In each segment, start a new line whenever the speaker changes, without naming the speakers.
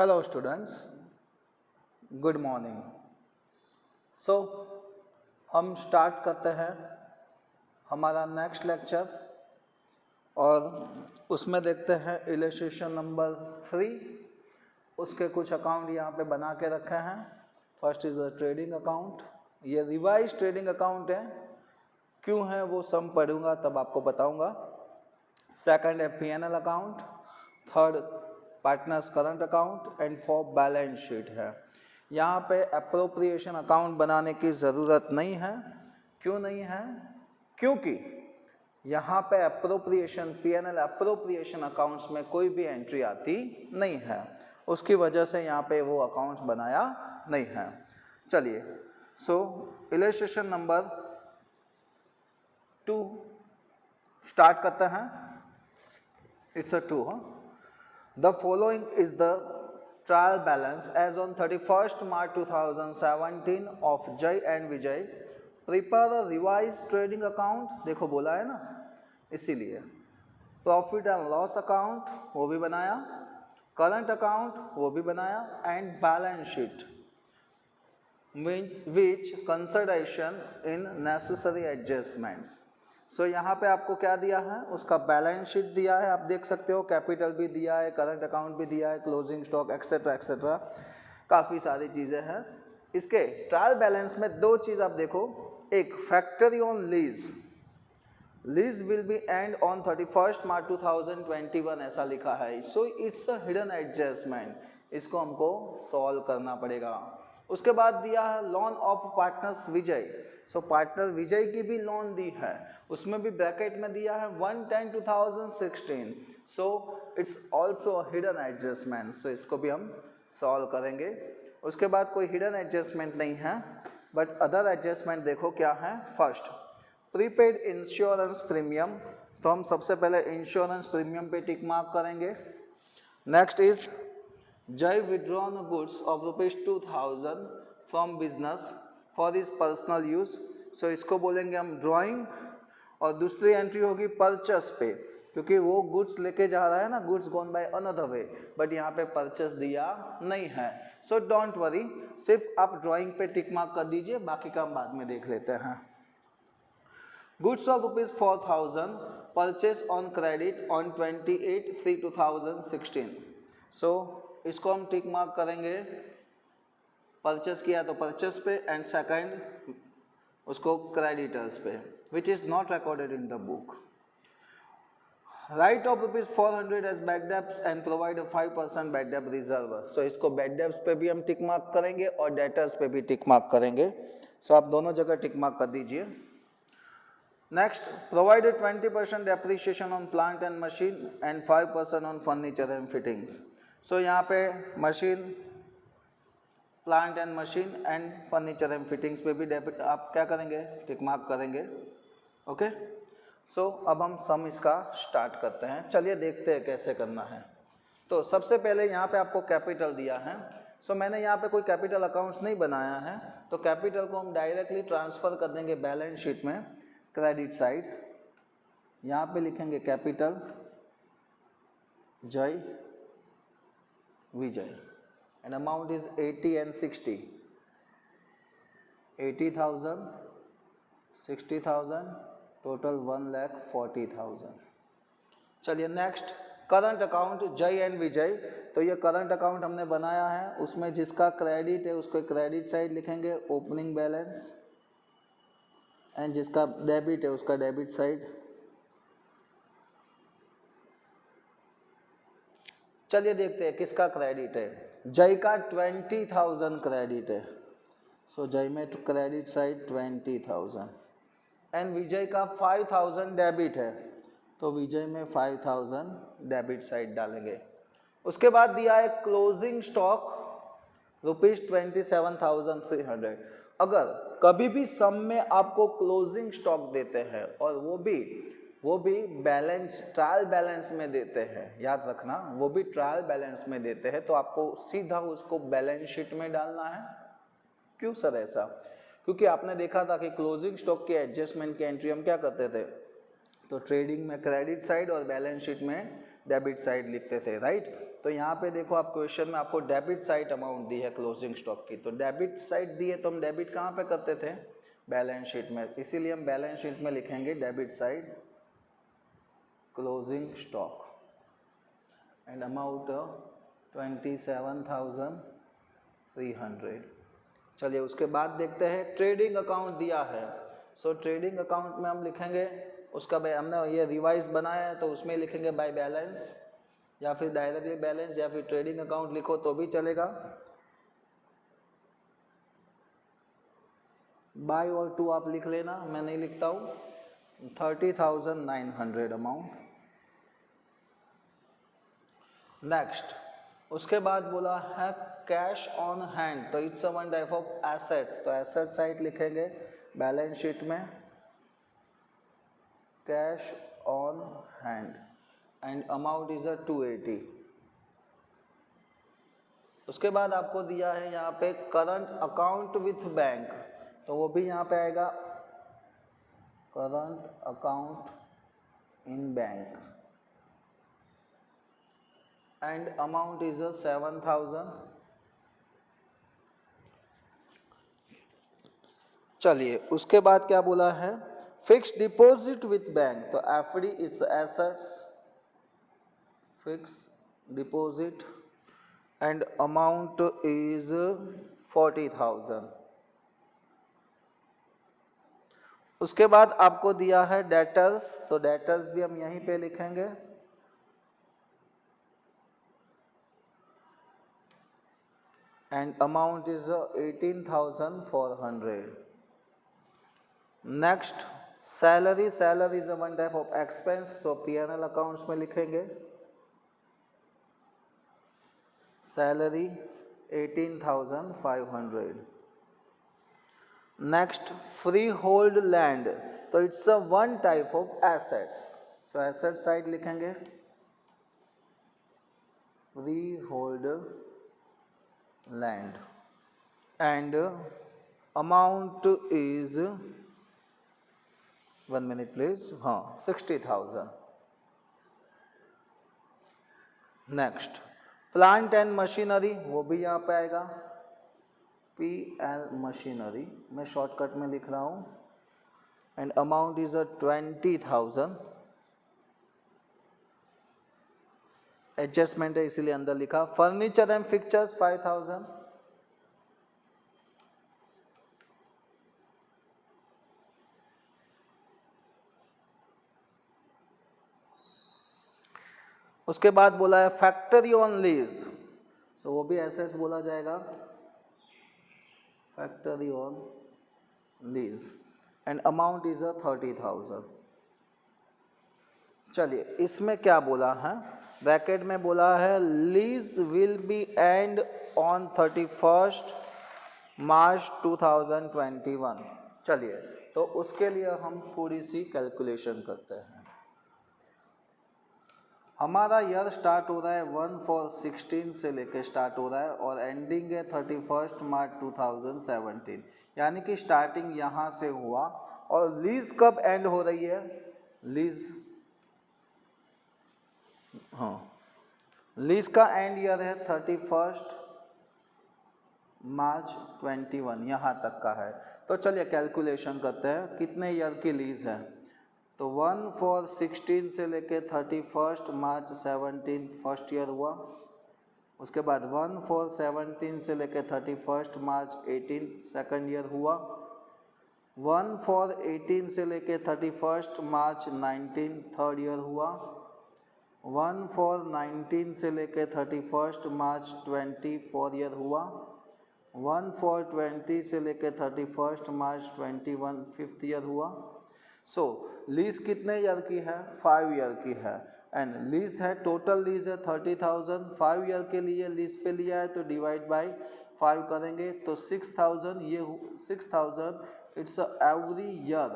Hello students, good morning. So हम start करते हैं हमारा नेक्स्ट लेक्चर और उसमें देखते हैं इलस्ट्रेशन नंबर 3। उसके कुछ अकाउंट यहाँ पे बना के रखे हैं। First is a trading account. ये रिवाइज ट्रेडिंग अकाउंट है, क्यों है वो सब पढ़ूंगा तब आपको बताऊंगा। सेकंड है P&L account, third partners current account and fourth balance sheet है। यहाँ पे अप्रोप्रिएशन अकाउंट बनाने की ज़रूरत नहीं है। क्यों नहीं है? क्योंकि यहाँ पे अप्रोप्रिएशन P&L अप्रोप्रिएशन अकाउंट्स में कोई भी एंट्री आती नहीं है, उसकी वजह से यहाँ पे वो अकाउंट्स बनाया नहीं है। चलिए, सो इलस्ट्रेशन नंबर 2 स्टार्ट करते हैं। It's a 2 The following is the trial balance as on 31st March 2017 of Jay and Vijay. Prepare a revised trading account, देखो बोला है ना, इसीलिए प्रॉफिट एंड लॉस अकाउंट वो भी बनाया, करंट अकाउंट वो भी बनाया and balance sheet which consideration in necessary adjustments. सो यहाँ पे आपको क्या दिया है, उसका बैलेंस शीट दिया है, आप देख सकते हो। कैपिटल भी दिया है, करंट अकाउंट भी दिया है, क्लोजिंग स्टॉक एक्सेट्रा एक्सेट्रा, काफ़ी सारी चीज़ें हैं। इसके ट्रायल बैलेंस में दो चीज़ आप देखो, एक factory on lease, lease will be end on 31st March 2021 ऐसा लिखा है। So it's a hidden adjustment, इसको हमको सॉल्व करना पड़ेगा। उसके बाद दिया है loan of partners Vijay. So partner Vijay की भी लोन दी है, उसमें भी ब्रैकेट में दिया है 1/10/2016। So it's also hidden adjustment, so इसको भी हम सॉल्व करेंगे। उसके बाद कोई हिडन एडजस्टमेंट नहीं है, बट अदर एडजस्टमेंट देखो क्या है। फर्स्ट प्रीपेड इंश्योरेंस प्रीमियम, तो हम सबसे पहले इंश्योरेंस प्रीमियम पे टिक मार्क करेंगे। Next is Jai withdrawn goods of ₹2000 from business for his personal use. So इसको बोलेंगे हम ड्राइंग। और दूसरी एंट्री होगी परचेस पे, क्योंकि वो गुड्स लेके जा रहा है ना, goods gone by another way, but यहाँ पे परचेस दिया नहीं है। सो डोंट वरी, सिर्फ आप ड्राइंग पे टिक मार्क कर दीजिए, बाकी काम बाद में देख लेते हैं। Goods of ₹4000 purchase on credit on 28/3/2016। सो इसको हम टिक मार्क करेंगे, परचेस किया तो परचेस पे, एंड सेकंड उसको क्रेडिटर्स पे, which is not recorded in the book. Write off ₹400 as bad debts and provide 5% bad डेब्ट रिजर्व। सो इसको बैड डेब्ट्स पे भी हम टिक मार्क करेंगे और डेटर्स पे भी टिक मार्क करेंगे। सो आप दोनों जगह टिक मार्क कर दीजिए। Next, provided 20% depreciation on plant and machine and 5% on furniture and fittings. So यहाँ पे machine, plant and machine and furniture and fittings पे भी डेबिट आप क्या करेंगे, टिक मार्क करेंगे। ओके, सो अब हम सम इसका स्टार्ट करते हैं। चलिए देखते हैं कैसे करना है। तो सबसे पहले यहाँ पे आपको कैपिटल दिया है। सो मैंने यहाँ पे कोई कैपिटल अकाउंट्स नहीं बनाया है, तो कैपिटल को हम डायरेक्टली ट्रांसफ़र कर देंगे बैलेंस शीट में, क्रेडिट साइड। यहाँ पे लिखेंगे कैपिटल जय Vijay, and amount is 80 and 60. 80,000, 60,000, total 1,40,000। चलिए नेक्स्ट, करंट अकाउंट जय एंड विजय। तो ये करंट अकाउंट हमने बनाया है, उसमें जिसका क्रेडिट है उसको क्रेडिट साइड लिखेंगे, ओपनिंग बैलेंस, एंड जिसका डेबिट है उसका डेबिट साइड। चलिए देखते हैं किसका क्रेडिट है। जय का 20,000 क्रेडिट है, सो जय में क्रेडिट साइड 20,000, एंड विजय का 5,000 डेबिट है, तो विजय में 5,000 डेबिट साइड डालेंगे। उसके बाद दिया है क्लोजिंग स्टॉक ₹27,300। अगर कभी भी सम में आपको क्लोजिंग स्टॉक देते हैं और वो भी बैलेंस, ट्रायल बैलेंस में देते हैं, याद रखना, वो भी ट्रायल बैलेंस में देते हैं, तो आपको सीधा उसको बैलेंस शीट में डालना है। क्यों सर ऐसा? क्योंकि आपने देखा था कि क्लोजिंग स्टॉक के एडजस्टमेंट की एंट्री हम क्या करते थे, तो ट्रेडिंग में क्रेडिट साइड और बैलेंस शीट में डेबिट साइड लिखते थे, राइट। तो यहाँ पे देखो आप क्वेश्चन में आपको डेबिट साइड अमाउंट दी है क्लोजिंग स्टॉक की, तो डेबिट साइड दी है तो हम डेबिट कहाँ पे करते थे, बैलेंस शीट में, इसीलिए हम बैलेंस शीट में लिखेंगे debit side closing stock and amount 27,300। चलिए उसके बाद देखते हैं ट्रेडिंग अकाउंट दिया है। सो ट्रेडिंग अकाउंट में हम लिखेंगे उसका हमने ये रिवाइज बनाया है तो उसमें लिखेंगे बाय बैलेंस, या फिर डायरेक्टली बैलेंस, या फिर ट्रेडिंग अकाउंट लिखो तो भी चलेगा। बाय और टू आप लिख लेना, मैं नहीं लिखता हूँ। 30,900 अमाउंट। नेक्स्ट उसके बाद बोला है कैश ऑन हैंड, तो it's one type of assets, तो एसेट साइड लिखेंगे बैलेंस शीट में cash on hand and amount is 280। उसके बाद आपको दिया है यहाँ पे करंट अकाउंट विथ बैंक, तो वो भी यहाँ पे आएगा current account in bank and amount is 7,000। चलिए उसके बाद क्या बोला है फिक्स डिपॉजिट विथ बैंक, तो FD its assets fix deposit and amount is 40,000। उसके बाद आपको दिया है डेटर्स, तो डेटर्स भी हम यहीं पे लिखेंगे and amount is 18,400. Next salary, salary is a one type of expense, so P&L accounts में लिखेंगे salary 18,500. Next freehold land, तो it's a one type of assets, so asset side लिखेंगे freehold land and amount is 1 minute please, 60,000. Next plant and machinery, वो भी यहाँ पे आएगा PL machinery, मैं शॉर्टकट में लिख रहा हूँ एंड अमाउंट इज 20,000। एडजस्टमेंट है इसीलिए अंदर लिखा। Furniture and fixtures 5,000। उसके बाद बोला है फैक्ट्री ऑन लीज, सो वो भी एसेट्स बोला जाएगा factory on lease and amount is 30,000। चलिए इसमें क्या बोला है, ब्रैकेट में बोला है lease will be end on 31 मार्च 2021। चलिए तो उसके लिए हम थोड़ी सी कैलकुलेशन करते हैं। हमारा ईयर स्टार्ट हो रहा है 1/4/16 से लेके स्टार्ट हो रहा है और एंडिंग है 31 मार्च 2017, यानी कि स्टार्टिंग यहाँ से हुआ। और लीज कब एंड हो रही है, लीज लीज का एंड ईयर है 31 मार्च 21, यहाँ तक का है। तो चलिए कैलकुलेशन करते हैं कितने ईयर की लीज है। तो 1/4/16 से लेके 31 मार्च 17 फर्स्ट ईयर हुआ। उसके बाद 1/4/17 से लेके 31 मार्च 18 सेकंड ईयर हुआ। 1/4/18 से लेके 31 मार्च 19 थर्ड ईयर हुआ। 1/4/19 से लेके 31 मार्च 20 फोर्थ ईयर हुआ। 1/4/20 से लेके 31 मार्च 21 फिफ्थ ईयर हुआ। सो लीज कितने ईयर की है, 5 ईयर की है एंड लीज है, टोटल लीज है 30,000। 5 ईयर के लिए लीज पे लिया है तो डिवाइड बाय 5 करेंगे तो 6,000, ये 6,000 इट्स एवरी ईयर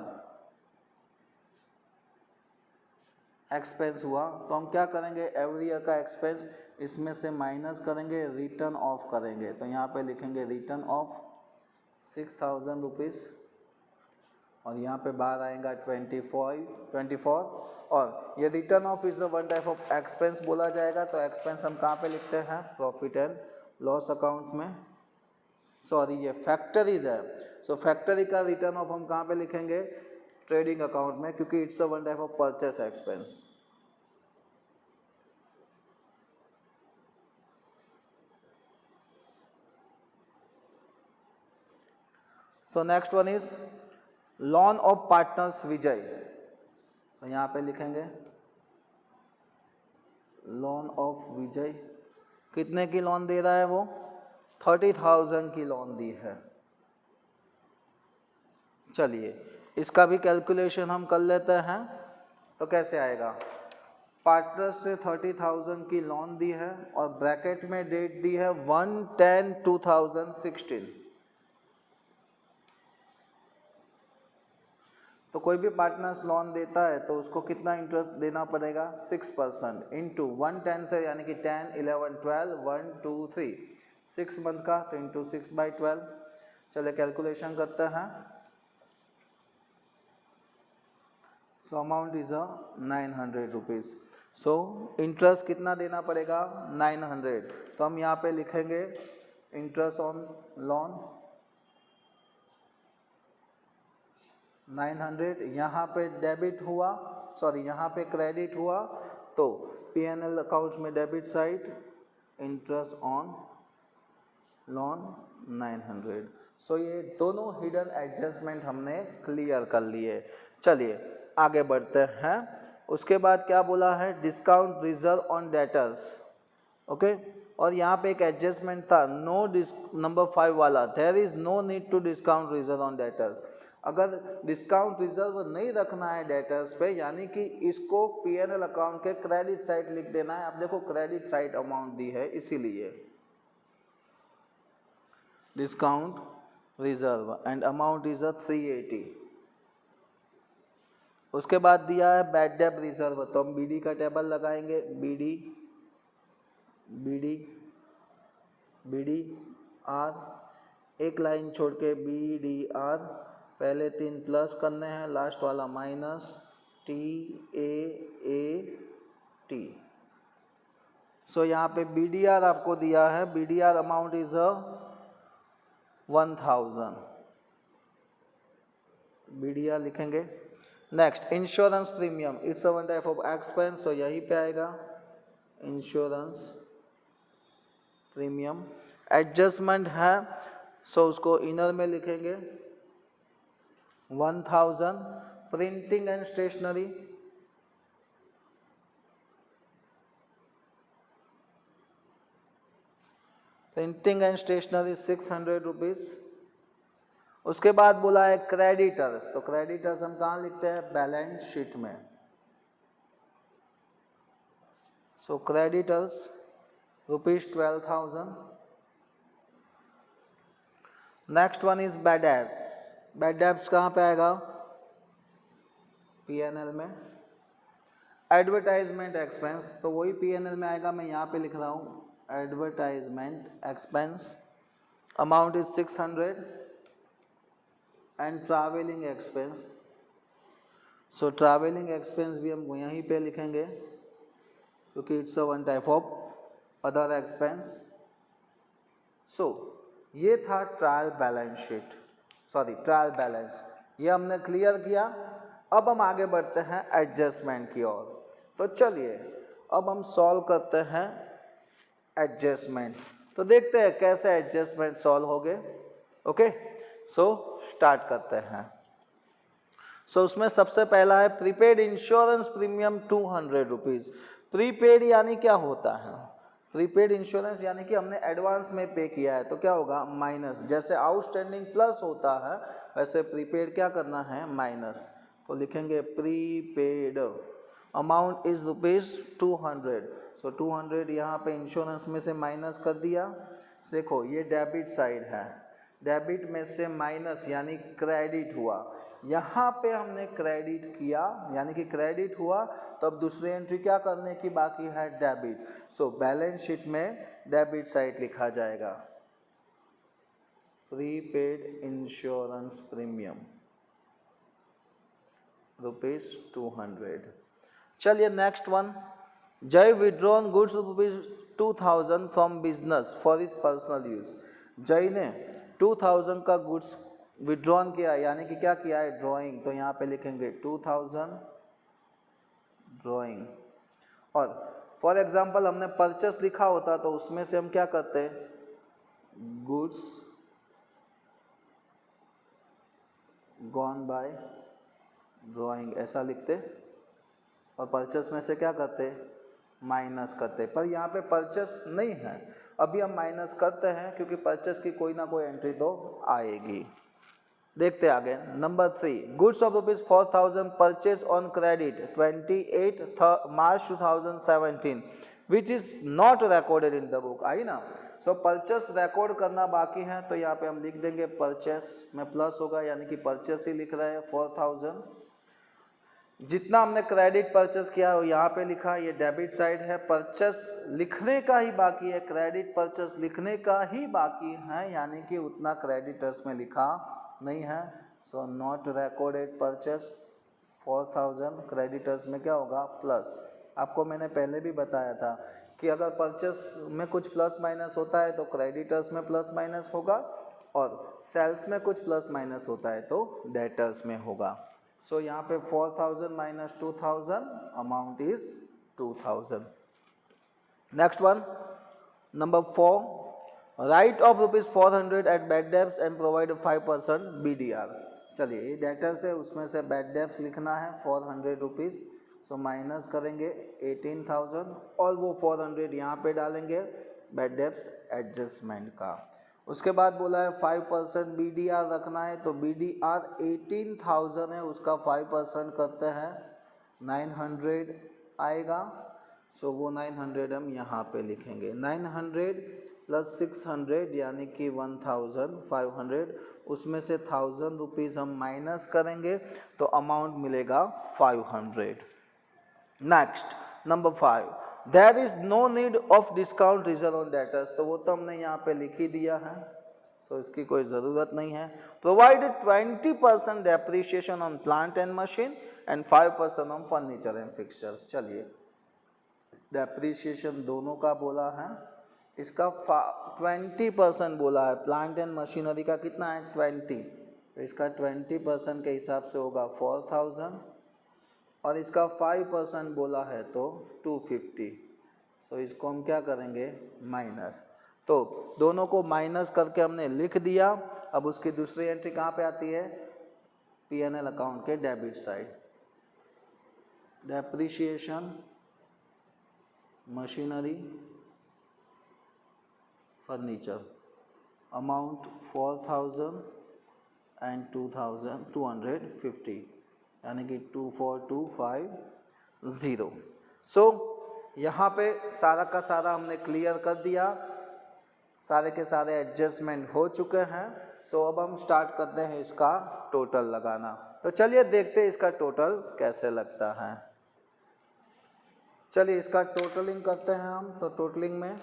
एक्सपेंस हुआ। तो हम क्या करेंगे, एवरी ईयर का एक्सपेंस इसमें से माइनस करेंगे, रिटर्न ऑफ करेंगे। तो यहाँ पे लिखेंगे रिटर्न ऑफ 6,000 रुपीज़ और यहाँ पे बाहर आएगा 24 और ये written off is one type of expense बोला जाएगा। तो एक्सपेंस हम कहाँ पे लिखते हैं? प्रॉफिट एंड लॉस अकाउंट में। सॉरी ये फैक्टरीज है, सो फैक्टरी का रिटर्न ऑफ हम कहाँ पे लिखेंगे? ट्रेडिंग अकाउंट में, क्योंकि it's a one type of purchase expense. So next one is loan of partners Vijay. सो यहाँ पे लिखेंगे लॉन ऑफ विजय। कितने की लोन दे रहा है वो? 30,000 की लोन दी है। चलिए इसका भी कैलकुलेशन हम कर लेते हैं। तो कैसे आएगा? पार्टनर्स ने 30,000 की लोन दी है और ब्रैकेट में डेट दी है 1/10/2016। तो कोई भी पार्टनर्स लोन देता है तो उसको कितना इंटरेस्ट देना पड़ेगा? 6% इंटू 110 से, यानी कि 10, 11, 12, 1, 2, 3, 6 मंथ का, तो इंटू 6/12। चलिए कैलकुलेशन करते हैं। So amount is 900 rupees. So interest कितना देना पड़ेगा? 900। तो हम यहाँ पे लिखेंगे इंटरेस्ट ऑन लोन 900। यहाँ पे डेबिट हुआ, सॉरी यहाँ पे क्रेडिट हुआ, तो P&L अकाउंट्स में debit side interest on loan 900। सो ये दोनों हिडन एडजस्टमेंट हमने क्लियर कर लिए। चलिए आगे बढ़ते हैं। उसके बाद क्या बोला है? Discount reserve on debtors. Okay, और यहाँ पे एक एडजस्टमेंट था, नो नंबर 5 वाला, there is no need to discount reserve on debtors. अगर डिस्काउंट रिजर्व नहीं रखना है डेटर्स पे, यानी कि इसको P&L अकाउंट के क्रेडिट साइड लिख देना है। आप देखो क्रेडिट साइड अमाउंट दी है, इसीलिए discount reserve and amount is 380। उसके बाद दिया है बैड डेट रिजर्व, तो हम BD का टेबल लगाएंगे। BD R, एक लाइन छोड़ के BDR, पहले 3 प्लस करने हैं, लास्ट वाला माइनस, TAAT। सो यहाँ पे BDR आपको दिया है, BDR अमाउंट इज 1000। BDR लिखेंगे। Next insurance premium, it's a one type of expense, तो यहीं पे आएगा इंश्योरेंस प्रीमियम। एडजस्टमेंट है, सो उसको इनर में लिखेंगे 1000। Printing and stationery, printing and stationery 600 rupees. उसके बाद बोला है क्रेडिटर्स, तो क्रेडिटर्स हम कहाँ लिखते हैं? बैलेंस शीट में। So creditors ₹12,000। Next one is bad debts. Bad debts कहाँ पे आएगा? P&L में। एडवर्टाइजमेंट एक्सपेंस, तो वही P&L में आएगा, मैं यहाँ पे लिख रहा हूँ advertisement expense, amount is 600। And travelling expense, so travelling expense भी हम यहीं पे लिखेंगे, क्योंकि it's a one type of other expense. So ये था trial balance sheet, sorry trial balance, ये हमने क्लियर किया। अब हम आगे बढ़ते हैं एडजस्टमेंट की ओर। तो चलिए अब हम सॉल्व करते हैं एडजस्टमेंट। तो देखते हैं कैसे एडजस्टमेंट सॉल्व हो गए। ओके, सो स्टार्ट करते हैं। सो उसमें सबसे पहला है prepaid insurance premium 200 rupees. Prepaid यानी क्या होता है? प्रीपेड इंश्योरेंस यानी कि हमने एडवांस में पे किया है, तो क्या होगा? माइनस। जैसे आउटस्टैंडिंग प्लस होता है, वैसे प्रीपेड क्या करना है? माइनस। तो लिखेंगे प्रीपेड, अमाउंट इज ₹200। सो 200 यहाँ पे इंश्योरेंस में से माइनस कर दिया। देखो ये डेबिट साइड है, डेबिट में से माइनस यानी क्रेडिट हुआ। यहाँ पे हमने क्रेडिट किया, यानी कि क्रेडिट हुआ, तो अब दूसरी एंट्री क्या करने की बाकी है? डेबिट। सो बैलेंस शीट में डेबिट साइड लिखा जाएगा प्रीपेड इंश्योरेंस प्रीमियम। ₹200। चलिए नेक्स्ट वन, जय withdrawn goods ₹2000 from business for his personal use. जय ने 2000 का गुड्स विड्रॉन किया, यानी कि क्या किया है, ड्राइंग, तो यहाँ पे लिखेंगे 2000 ड्राइंग। और फॉर एग्जांपल हमने परचेस लिखा होता तो उसमें से हम क्या करते, गुड्स गॉन बाय ड्राइंग ऐसा लिखते, और परचेस में से क्या करते, माइनस करते। पर यहाँ पे परचेस नहीं है, अभी हम माइनस करते हैं क्योंकि परचेस की कोई ना कोई एंट्री तो आएगी। देखते आगे, number 3, goods of ₹4000 purchase on credit 28 March 2017 which is not recorded in the book. आई ना, सो परचेस रिकॉर्ड करना बाकी है, तो यहाँ पे हम लिख देंगे परचेस में प्लस होगा, यानी कि परचेस ही लिख रहे हैं 4000। जितना हमने क्रेडिट परचेस किया है यहाँ पे लिखा, ये डेबिट साइड है, परचेस लिखने का ही बाकी है, क्रेडिट परचेस लिखने का ही बाकी है, यानी कि उतना क्रेडिटर्स में लिखा नहीं है। So not recorded purchase 4000, creditors में क्या होगा, प्लस। आपको मैंने पहले भी बताया था कि अगर परचेस में कुछ प्लस माइनस होता है तो क्रेडिटर्स में प्लस माइनस होगा, और सेल्स में कुछ प्लस माइनस होता है तो डेटर्स में होगा। सो यहाँ पे 4000 minus 2000, amount is 2000। Next one, number 4, write off ₹400 at bad debts and provide 5% BDR। चलिए ये डेटर्स है, उसमें से बैड डेब्ट्स लिखना है ₹400, सो माइनस करेंगे 18,000 और वो 400 यहाँ पे डालेंगे बैड डेब्ट्स एडजस्टमेंट का। उसके बाद बोला है 5% BDR रखना है, तो BDR 18,000 है, उसका 5% करते हैं 900 आएगा। सो वो 900 हम यहाँ पे लिखेंगे, 900 प्लस 600 यानी कि 1500, उसमें से ₹1000 हम माइनस करेंगे तो अमाउंट मिलेगा 500। Next number 5, there is no need of discount reserve on debtors, तो वो तो हमने यहाँ पे लिख ही दिया है, सो इसकी कोई ज़रूरत नहीं है। Provide 20% depreciation on plant and machine and 5% on furniture and fixtures. चलिए डेप्रिसिएशन दोनों का बोला है, इसका 20% बोला है, प्लांट एंड मशीनरी का कितना है 20, तो इसका 20% के हिसाब से होगा 4000, और इसका 5% बोला है तो 250। सो इसको हम क्या करेंगे, माइनस, तो दोनों को माइनस करके हमने लिख दिया। अब उसकी दूसरी एंट्री कहाँ पे आती है, P&L अकाउंट के debit side, depreciation machinery furniture, amount 4000 and 250, यानी कि 24250। सो यहाँ पे सारा का सारा हमने क्लियर कर दिया, सारे के सारे एडजस्टमेंट हो चुके हैं। सो अब हम स्टार्ट करते हैं इसका टोटल लगाना। तो चलिए देखते हैं इसका टोटल कैसे लगता है। चलिए इसका टोटलिंग करते हैं हम। तो टोटलिंग में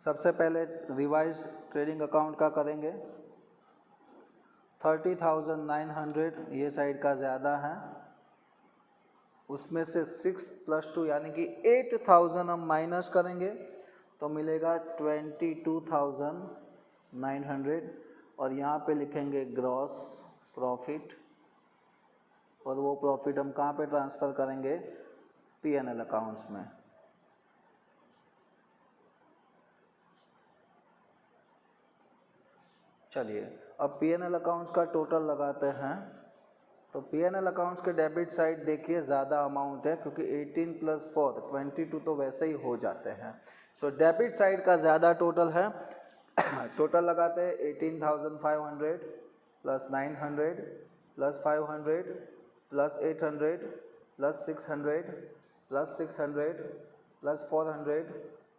सबसे पहले रिवाइज ट्रेडिंग अकाउंट का करेंगे, 30,900 ये साइड का ज़्यादा है, उसमें से 6 + 2 यानी कि 8,000 हम माइनस करेंगे तो मिलेगा 22,900, और यहाँ पे लिखेंगे ग्रॉस प्रॉफिट, और वो प्रॉफिट हम कहाँ पे ट्रांसफ़र करेंगे, P&L अकाउंट्स में। चलिए अब P&L अकाउंट्स का टोटल लगाते हैं। तो P&L अकाउंट्स के डेबिट साइड देखिए ज़्यादा अमाउंट है, क्योंकि 18 + 4 22 तो वैसे ही हो जाते हैं। सो डेबिट साइड का ज़्यादा टोटल है। टोटल लगाते हैं 18,500 + 900 + 500 + 800 + 600 + 600 + 400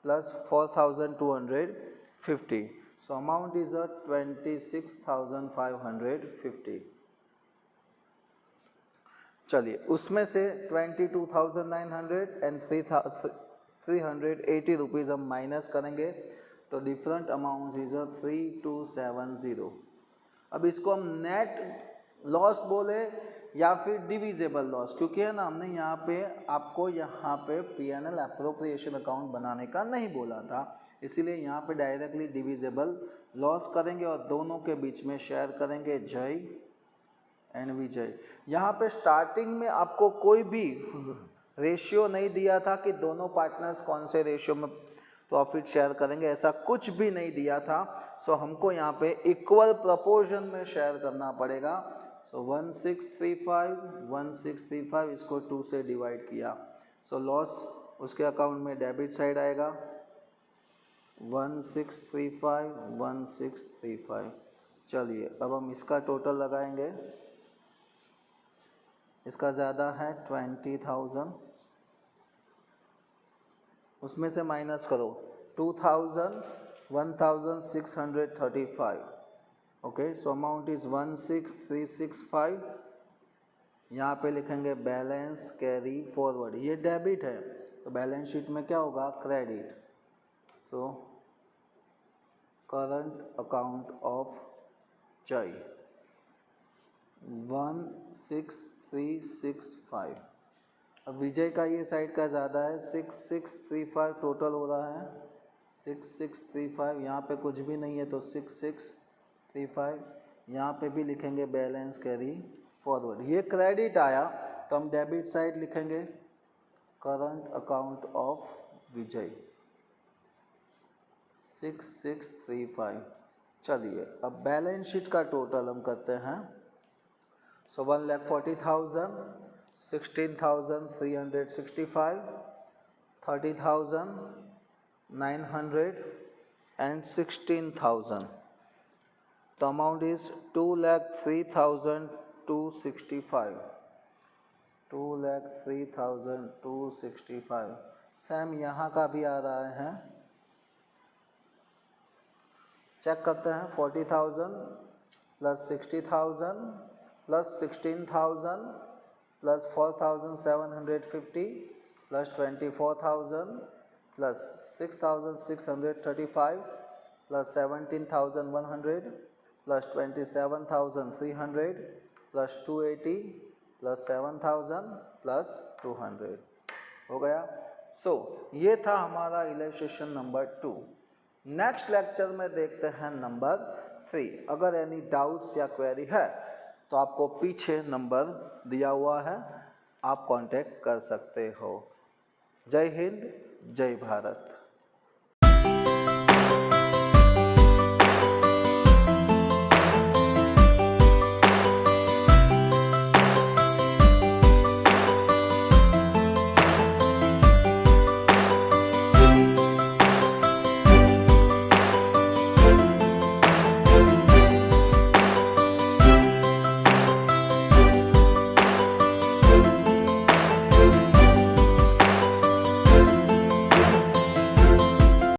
+ 4,250। So amount is 26,550। चलिए उसमें से 22,900 एंड 380 रुपीज़ हम माइनस करेंगे, तो डिफरेंट अमाउंट इज 3270। अब इसको हम नेट लॉस बोले या फिर डिविजिबल लॉस, क्योंकि है ना हमने यहाँ पे आपको यहाँ पे P&L एप्रोप्रिएशन अकाउंट बनाने का नहीं बोला था, इसीलिए यहाँ पे डायरेक्टली डिविजिबल लॉस करेंगे और दोनों के बीच में शेयर करेंगे जय एंड विजय। यहाँ पे स्टार्टिंग में आपको कोई भी रेशियो नहीं दिया था कि दोनों पार्टनर्स कौन से रेशियो में प्रॉफिट शेयर करेंगे, ऐसा कुछ भी नहीं दिया था। सो हमको यहाँ पे इक्वल प्रपोर्शन में शेयर करना पड़ेगा। सो 1635 इसको 2 से डिवाइड किया। सो लॉस उसके अकाउंट में डेबिट साइड आएगा 1635। चलिए अब हम इसका टोटल लगाएंगे। इसका ज़्यादा है 20,000, उसमें से माइनस करो 2000, 1635। Okay, so amount is 16365। यहाँ पे लिखेंगे बैलेंस कैरी फॉरवर्ड, ये डेबिट है तो बैलेंस शीट में क्या होगा, credit. So current account of जय 16365। अब विजय का ये साइड का ज़्यादा है 6635 टोटल हो रहा है 6635। यहाँ पे कुछ भी नहीं है तो 6635। यहाँ पे भी लिखेंगे बैलेंस कैरी फॉरवर्ड। ये क्रेडिट आया तो हम डेबिट साइड लिखेंगे करंट अकाउंट ऑफ विजय 6635। चलिए अब बैलेंस शीट का टोटल हम करते हैं। सो 1,40,000, 16,365, 30,900 and 16,000. The amount is 2,03,265. 2,03,265। Same यहाँ का भी आ रहा है, चेक करते हैं। 40,000 plus 60,000 plus 16,000 plus 4,750 plus 24,000 plus 6,635 plus 17,100 plus 27,300 plus 280 plus 7,000 plus 200 हो गया। सो ये था हमारा इलस्ट्रेशन नंबर 2। नेक्स्ट लेक्चर में देखते हैं नंबर 3। अगर एनी डाउट्स या क्वेरी है तो आपको पीछे नंबर दिया हुआ है, आप कांटेक्ट कर सकते हो। जय हिंद, जय भारत।